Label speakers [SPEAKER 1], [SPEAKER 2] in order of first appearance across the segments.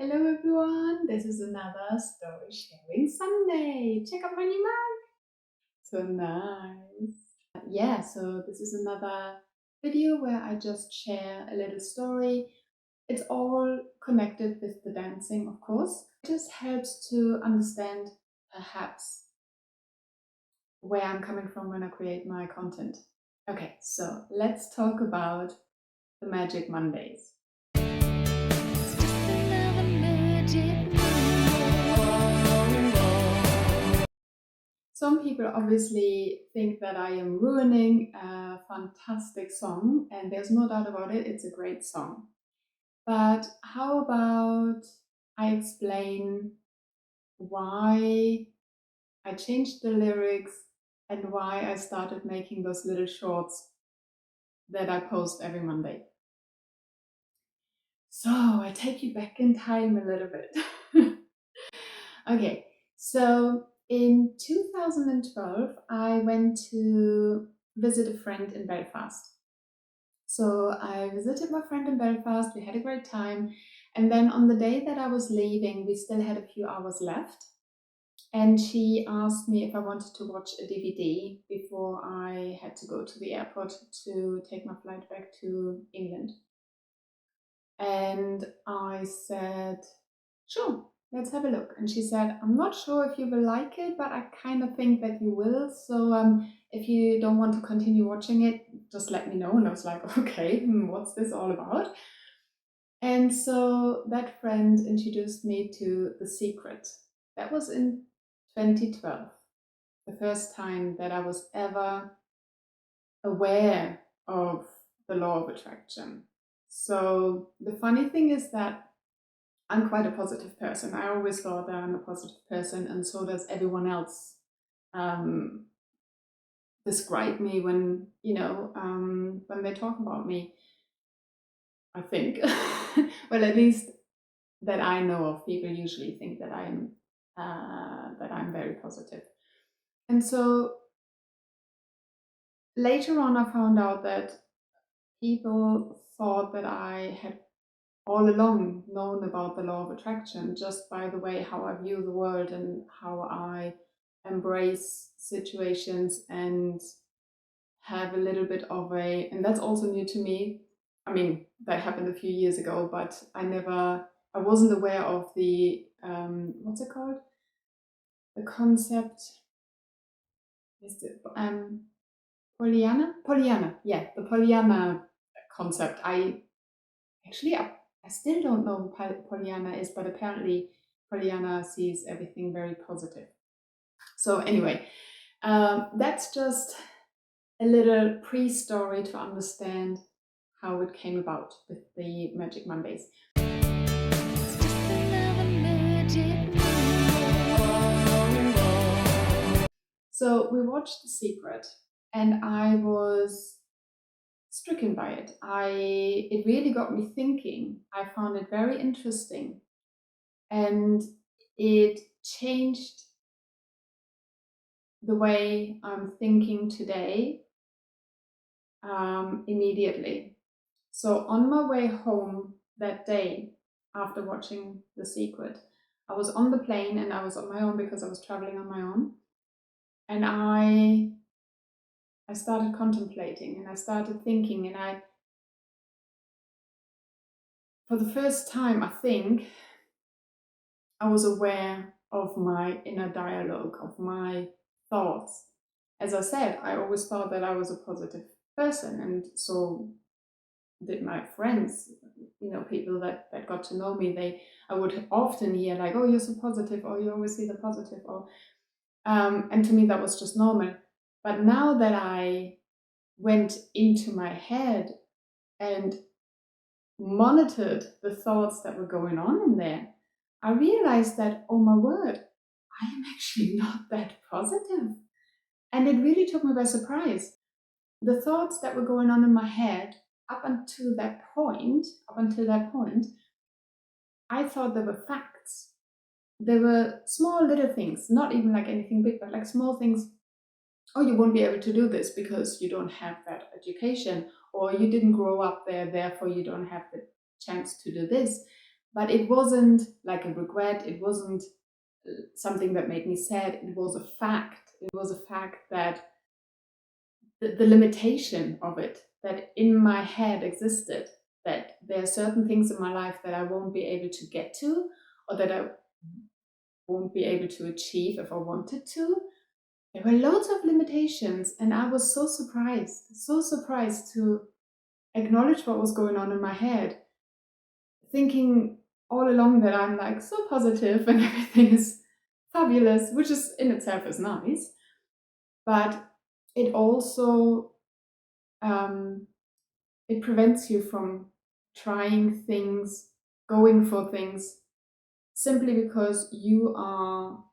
[SPEAKER 1] Hello everyone, this is another Story Sharing Sunday. Check out my new mug. So nice. So this is another video where I just share a little story. It's all connected with the dancing, of course. It just helps to understand perhaps where I'm coming from when I create my content. Okay, so let's talk about the Magic Mondays. Some people obviously think that I am ruining a fantastic song, and there's no doubt about it, it's a great song. But how about I explain why I changed the lyrics and why I started making those little shorts that I post every Monday. So I take you back in time a little bit. Okay, so in 2012, I went to visit a friend in Belfast. So I visited my friend in Belfast, we had a great time. And then on the day that I was leaving, we still had a few hours left. And she asked me if I wanted to watch a DVD before I had to go to the airport to take my flight back to England. And I said, sure, let's have a look. And she said, I'm not sure if you will like it, but I kind of think that you will. So if you don't want to continue watching it, just let me know. And I was like, okay, what's this all about? And so that friend introduced me to The Secret. That was in 2012, the first time that I was ever aware of the law of attraction. So the funny thing is that I'm quite a positive person. I always thought that I'm a positive person, and so does everyone else describe me when they talk about me. I think, well, at least that I know of, people usually think that I'm very positive. And so later on, I found out that people thought that I had all along known about the law of attraction just by the way how I view the world and how I embrace situations and have a little bit of and that's also new to me. I mean, that happened a few years ago, but I wasn't aware of the, what's it called? The concept is it, Pollyanna, yeah, the Pollyanna concept. I still don't know who Pollyanna is, but apparently Pollyanna sees everything very positive. So anyway, that's just a little pre-story to understand how it came about with the Magic Mondays. So we watched The Secret, and I was stricken by it. It really got me thinking. I found it very interesting, and it changed the way I'm thinking today immediately. So on my way home that day after watching The Secret, I was on the plane and I was on my own because I was traveling on my own. And I started contemplating and I started thinking, and for the first time, I think, I was aware of my inner dialogue, of my thoughts. As I said, I always thought that I was a positive person, and so did my friends, people that got to know me. I would often hear like, oh, you're so positive, or you always see the positive, or and to me that was just normal. But now that I went into my head and monitored the thoughts that were going on in there, I realized that, oh my word, I am actually not that positive. And it really took me by surprise. The thoughts that were going on in my head up until that point, I thought they were facts. They were small little things, not even like anything big, but like small things. Oh, you won't be able to do this because you don't have that education, or you didn't grow up there, therefore you don't have the chance to do this. But it wasn't like a regret, it wasn't something that made me sad, it was a fact. It was a fact that the limitation of it, that in my head existed, that there are certain things in my life that I won't be able to get to, or that I won't be able to achieve if I wanted to. There were loads of limitations, and I was so surprised to acknowledge what was going on in my head, thinking all along that I'm like so positive and everything is fabulous, which is in itself is nice, but it also it prevents you from trying things, going for things, simply because you are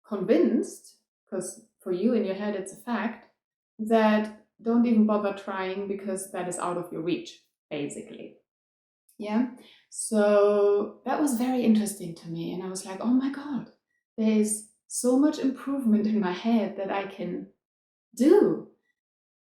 [SPEAKER 1] convinced, because for you in your head it's a fact, that don't even bother trying because that is out of your reach, basically. Yeah. So that was very interesting to me. And I was like, oh my God, there's so much improvement in my head that I can do.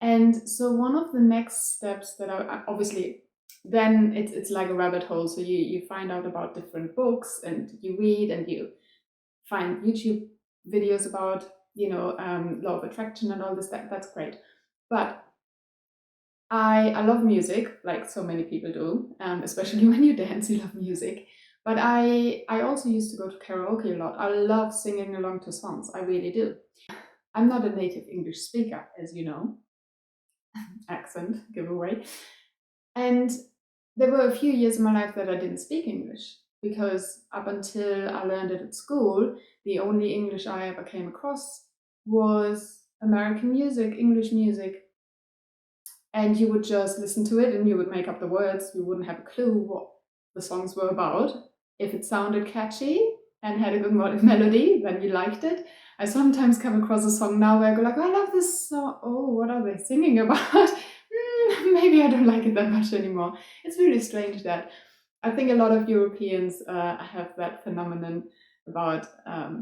[SPEAKER 1] And so one of the next steps that I obviously, then it's like a rabbit hole. So you find out about different books and you read and you find YouTube videos about, law of attraction and all this. That's great. But I love music, like so many people do, especially when you dance, you love music. But I also used to go to karaoke a lot. I love singing along to songs. I really do. I'm not a native English speaker, as you know. Accent giveaway. And there were a few years in my life that I didn't speak English, because up until I learned it at school, the only English I ever came across was American music, English music. And you would just listen to it and you would make up the words. You wouldn't have a clue what the songs were about. If it sounded catchy and had a good melody, then you liked it. I sometimes come across a song now where I go like, I love this song. Oh, what are they singing about? Maybe I don't like it that much anymore. It's really strange that I think a lot of Europeans have that phenomenon about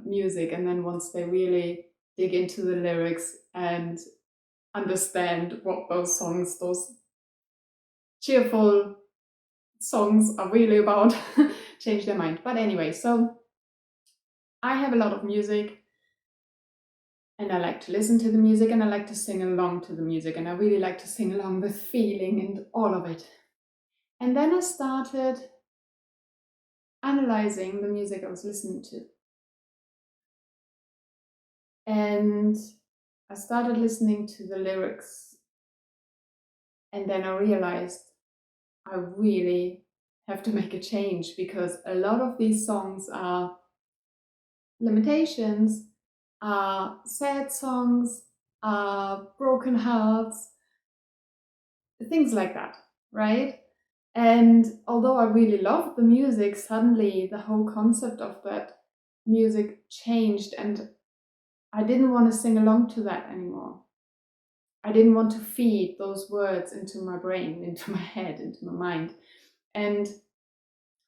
[SPEAKER 1] music. And then once they really dig into the lyrics and understand what those songs, those cheerful songs are really about, change their mind. But anyway, so I have a lot of music and I like to listen to the music and I like to sing along to the music, and I really like to sing along with feeling and all of it. And then I started analyzing the music I was listening to. And I started listening to the lyrics, and then I realized I really have to make a change, because a lot of these songs are limitations, are sad songs, are broken hearts, things like that, right? And although I really loved the music, suddenly the whole concept of that music changed, and I didn't want to sing along to that anymore. I didn't want to feed those words into my brain, into my head, into my mind. And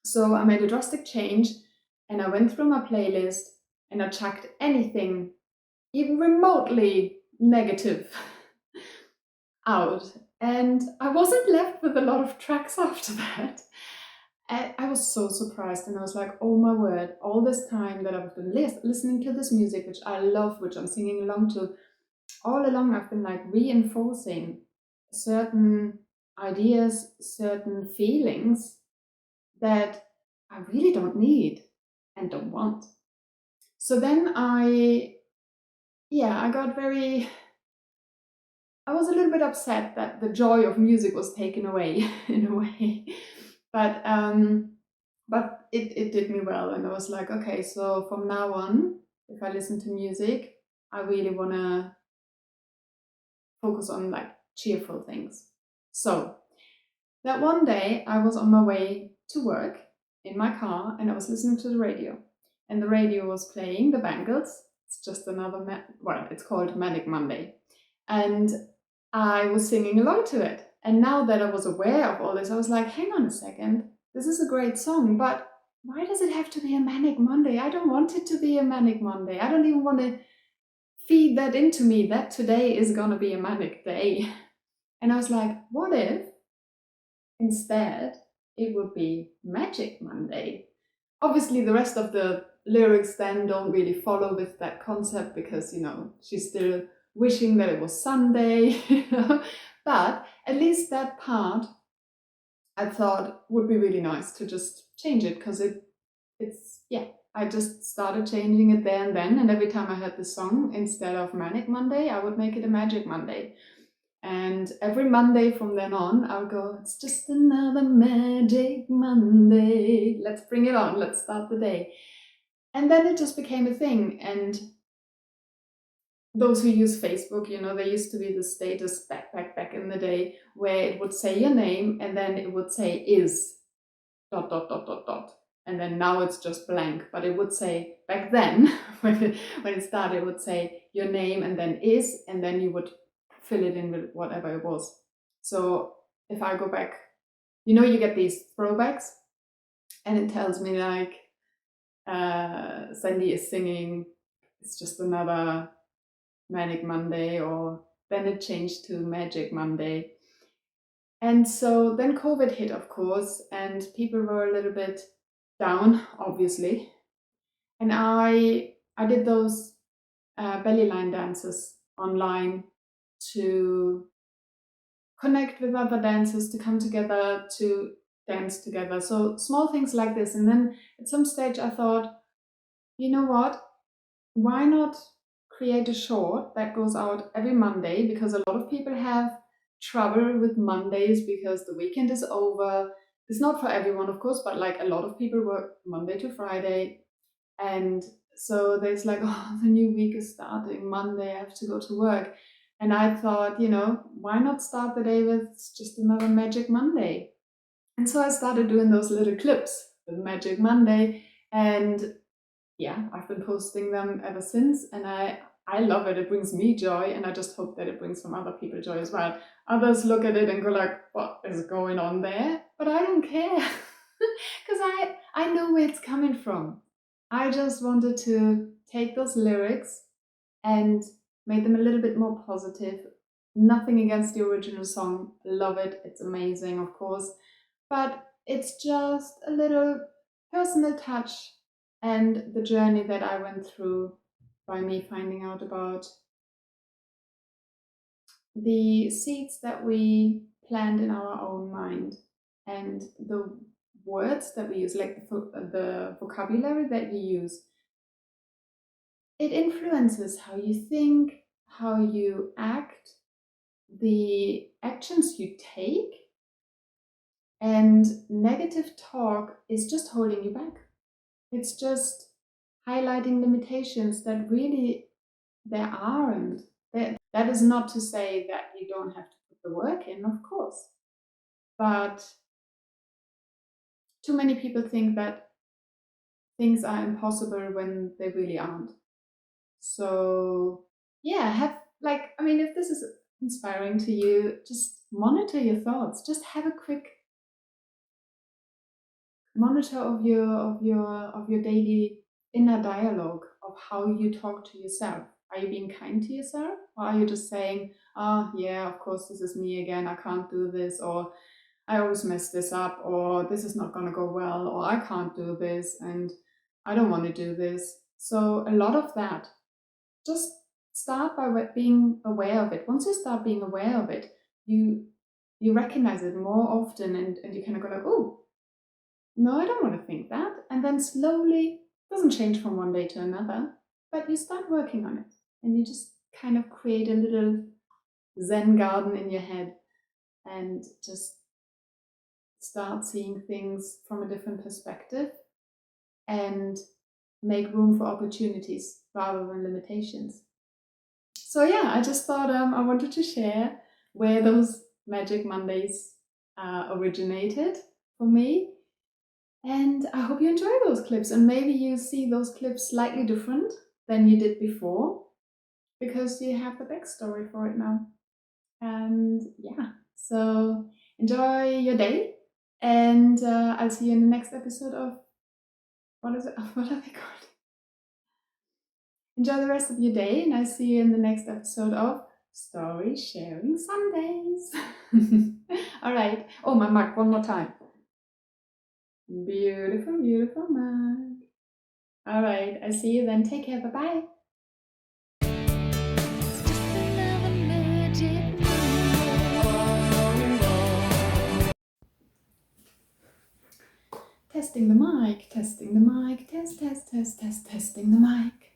[SPEAKER 1] so I made a drastic change, and I went through my playlist and I chucked anything, even remotely negative, out. And I wasn't left with a lot of tracks after that. And I was so surprised, and I was like, oh my word, all this time that I've been listening to this music, which I love, which I'm singing along to, all along I've been like reinforcing certain ideas, certain feelings that I really don't need and don't want. So then I was a little bit upset that the joy of music was taken away in a way. But it did me well, and I was like, okay, so from now on, if I listen to music, I really want to focus on like cheerful things. So that one day I was on my way to work in my car, and I was listening to the radio, and the radio was playing the Bangles. It's just another, it's called Manic Monday. And I was singing along to it. And now that I was aware of all this, I was like, hang on a second, this is a great song, but why does it have to be a Manic Monday? I don't want it to be a Manic Monday. I don't even want to feed that into me that today is going to be a manic day. And I was like, what if instead it would be Magic Monday. Obviously, the rest of the lyrics then don't really follow with that concept because, she's still wishing that it was Sunday, But at least that part I thought would be really nice to just change it because I just started changing it there and then. And every time I heard the song, instead of Manic Monday, I would make it a Magic Monday. And every Monday from then on, I would go, it's just another Magic Monday. Let's bring it on. Let's start the day. And then it just became a thing. And those who use Facebook, there used to be the status back in the day where it would say your name and then it would say is ... And then now it's just blank, but it would say back then when it started, it would say your name and then is, and then you would fill it in with whatever it was. So if I go back, you get these throwbacks and it tells me like Sandy is singing, it's just another Manic Monday, or then it changed to Magic Monday. And so then COVID hit, of course, and people were a little bit down, obviously. And I did those belly line dances online to connect with other dancers, to come together, to dance together. So small things like this. And then at some stage I thought, you know what? Why not create a short that goes out every Monday? Because a lot of people have trouble with Mondays because the weekend is over. It's not for everyone, of course, but like a lot of people work Monday to Friday. And so there's like, oh, the new week is starting. Monday, I have to go to work. And I thought, why not start the day with just another Magic Monday? And so I started doing those little clips with Magic Monday. And yeah, I've been posting them ever since. And I love it. It brings me joy. And I just hope that it brings some other people joy as well. Others look at it and go like, what is going on there? But I don't care. Because I know where it's coming from. I just wanted to take those lyrics and make them a little bit more positive. Nothing against the original song. Love it. It's amazing, of course. But it's just a little personal touch and the journey that I went through by me finding out about the seeds that we plant in our own mind and the words that we use, like the vocabulary that you use. It influences how you think, how you act, the actions you take, and negative talk is just holding you back. It's just highlighting limitations that really there aren't. That is not to say that you don't have to put the work in, of course. But too many people think that things are impossible when they really aren't. So yeah, if this is inspiring to you, just monitor your thoughts. Just have a quick monitor of your daily inner dialogue of how you talk to yourself. Are you being kind to yourself, or are you just saying, oh yeah, of course this is me again, I can't do this, or I always mess this up, or this is not going to go well, or I can't do this and I don't want to do this. So a lot of that, just start by being aware of it. Once you start being aware of it, you recognize it more often, and you kind of go like, oh, no, I don't want to think that. And then slowly, it doesn't change from one day to another, but you start working on it. And you just kind of create a little Zen garden in your head and just start seeing things from a different perspective and make room for opportunities rather than limitations. So yeah, I just thought I wanted to share where those Magic Mondays originated for me. And I hope you enjoy those clips, and maybe you see those clips slightly different than you did before because you have the backstory for it now. And yeah, so enjoy your day, and I'll see you in the next episode of what are they called? Enjoy the rest of your day, and I'll see you in the next episode of Storysharing Sundays. All right. Oh, my mug, one more time. Beautiful, beautiful mic. All right, I see you then. Take care. Bye-bye. Testing the mic, testing the mic, testing the mic.